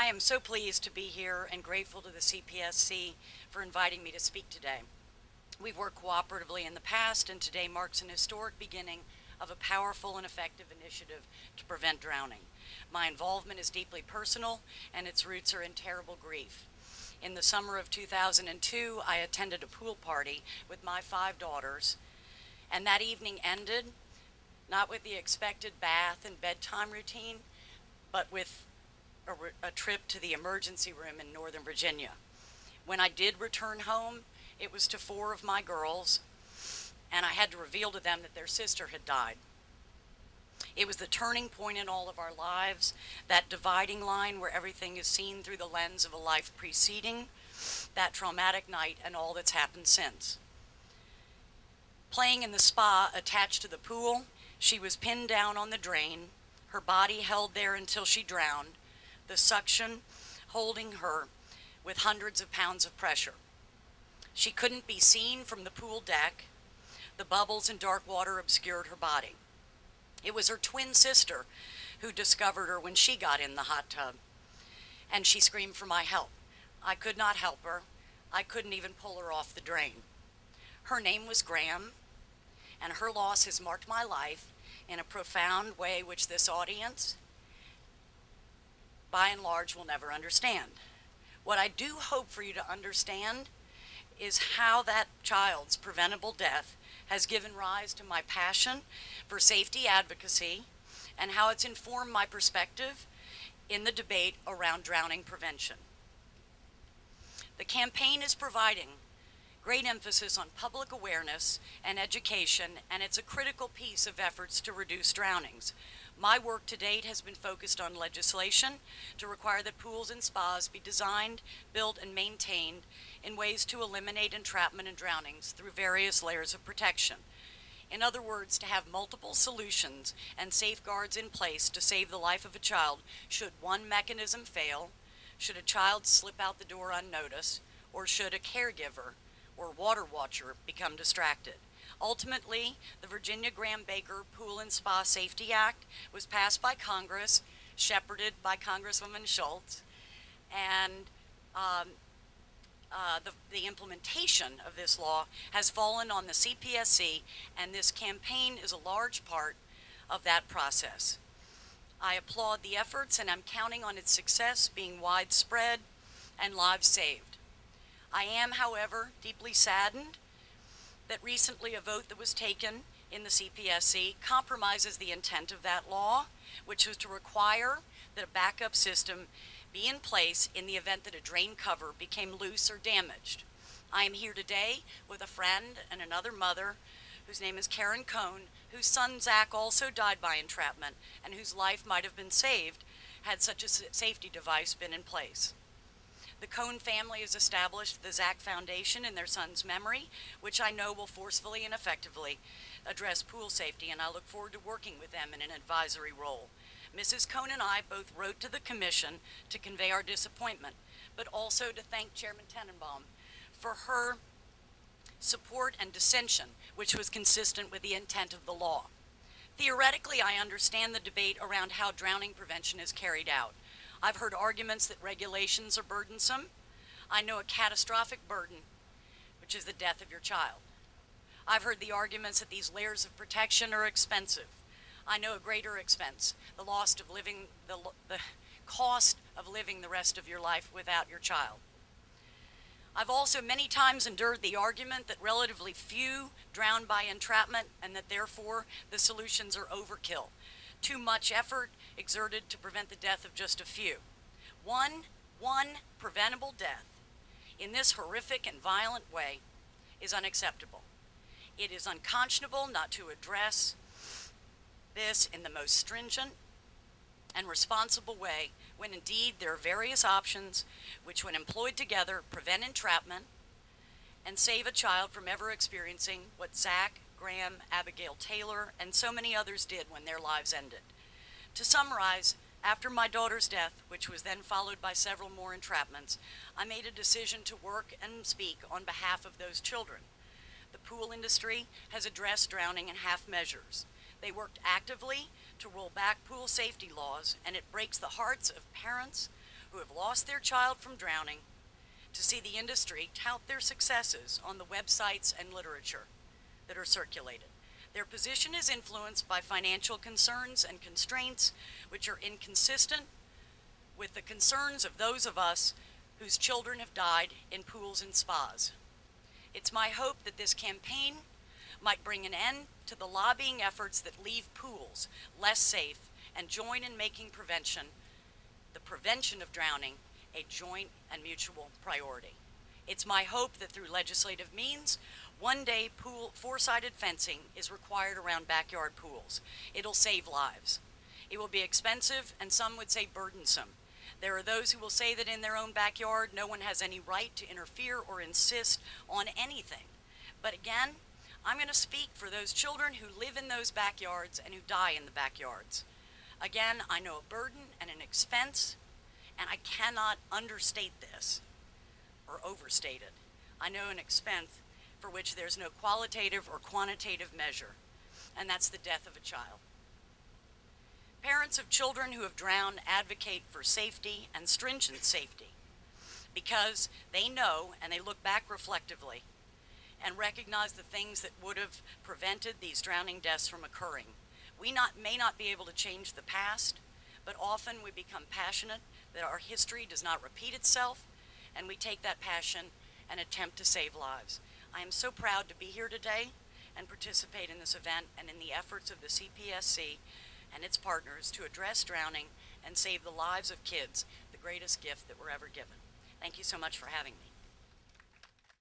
I am so pleased to be here and grateful to the CPSC for inviting me to speak today. We've worked cooperatively in the past, and today marks an historic beginning of a powerful and effective initiative to prevent drowning. My involvement is deeply personal, and its roots are in terrible grief. In the summer of 2002, I attended a pool party with my 5 daughters, and that evening ended not with the expected bath and bedtime routine, but with a trip to the emergency room in Northern Virginia. When I did return home, it was to 4 of my girls, and I had to reveal to them that their sister had died. It was the turning point in all of our lives, that dividing line where everything is seen through the lens of a life preceding that traumatic night and all that's happened since. Playing in the spa attached to the pool, she was pinned down on the drain, her body held there until she drowned, the suction holding her with hundreds of pounds of pressure. She couldn't be seen from the pool deck. The bubbles and dark water obscured her body. It was her twin sister who discovered her when she got in the hot tub, and she screamed for my help. I could not help her. I couldn't even pull her off the drain. Her name was Graeme, and her loss has marked my life in a profound way which this audience, by and large, will never understand. What I do hope for you to understand is how that child's preventable death has given rise to my passion for safety advocacy and how it's informed my perspective in the debate around drowning prevention. The campaign is providing great emphasis on public awareness and education, and it's a critical piece of efforts to reduce drownings. My work to date has been focused on legislation to require that pools and spas be designed, built, and maintained in ways to eliminate entrapment and drownings through various layers of protection. In other words, to have multiple solutions and safeguards in place to save the life of a child should one mechanism fail, should a child slip out the door unnoticed, or should a caregiver or water watcher become distracted. Ultimately, the Virginia Graham-Baker Pool and Spa Safety Act was passed by Congress, shepherded by Congresswoman Schultz, and the implementation of this law has fallen on the CPSC, and this campaign is a large part of that process. I applaud the efforts, and I'm counting on its success being widespread and lives saved. I am, however, deeply saddened that recently a vote that was taken in the CPSC compromises the intent of that law, which was to require that a backup system be in place in the event that a drain cover became loose or damaged. I am here today with a friend and another mother whose name is Karen Cohn, whose son Zach also died by entrapment and whose life might have been saved had such a safety device been in place. The Cohn family has established the Zach Foundation in their son's memory, which I know will forcefully and effectively address pool safety, and I look forward to working with them in an advisory role. Mrs. Cohn and I both wrote to the commission to convey our disappointment, but also to thank Chairman Tenenbaum for her support and dissension, which was consistent with the intent of the law. Theoretically, I understand the debate around how drowning prevention is carried out. I've heard arguments that regulations are burdensome. I know a catastrophic burden, which is the death of your child. I've heard the arguments that these layers of protection are expensive. I know a greater expense, the cost of living the rest of your life without your child. I've also many times endured the argument that relatively few drown by entrapment and that therefore the solutions are overkill. Too much effort exerted to prevent the death of just a few. One preventable death in this horrific and violent way is unacceptable. It is unconscionable not to address this in the most stringent and responsible way when indeed there are various options which, when employed together, prevent entrapment and save a child from ever experiencing what Zach, Graeme, Abigail Taylor, and so many others did when their lives ended. To summarize, after my daughter's death, which was then followed by several more entrapments, I made a decision to work and speak on behalf of those children. The pool industry has addressed drowning in half measures. They worked actively to roll back pool safety laws, and it breaks the hearts of parents who have lost their child from drowning to see the industry tout their successes on the websites and literature that are circulated. Their position is influenced by financial concerns and constraints which are inconsistent with the concerns of those of us whose children have died in pools and spas. It's my hope that this campaign might bring an end to the lobbying efforts that leave pools less safe and join in making the prevention of drowning, a joint and mutual priority. It's my hope that through legislative means, one day four-sided fencing is required around backyard pools. It'll save lives. It will be expensive, and some would say burdensome. There are those who will say that in their own backyard, no one has any right to interfere or insist on anything. But again, I'm going to speak for those children who live in those backyards and who die in the backyards. Again, I know a burden and an expense, and I cannot understate this or overstate it. I know an expense for which there's no qualitative or quantitative measure, and that's the death of a child. Parents of children who have drowned advocate for safety and stringent safety because they know and they look back reflectively and recognize the things that would have prevented these drowning deaths from occurring. We may not be able to change the past, but often we become passionate that our history does not repeat itself, and we take that passion and attempt to save lives. I am so proud to be here today and participate in this event and in the efforts of the CPSC and its partners to address drowning and save the lives of kids, the greatest gift that we're ever given. Thank you so much for having me.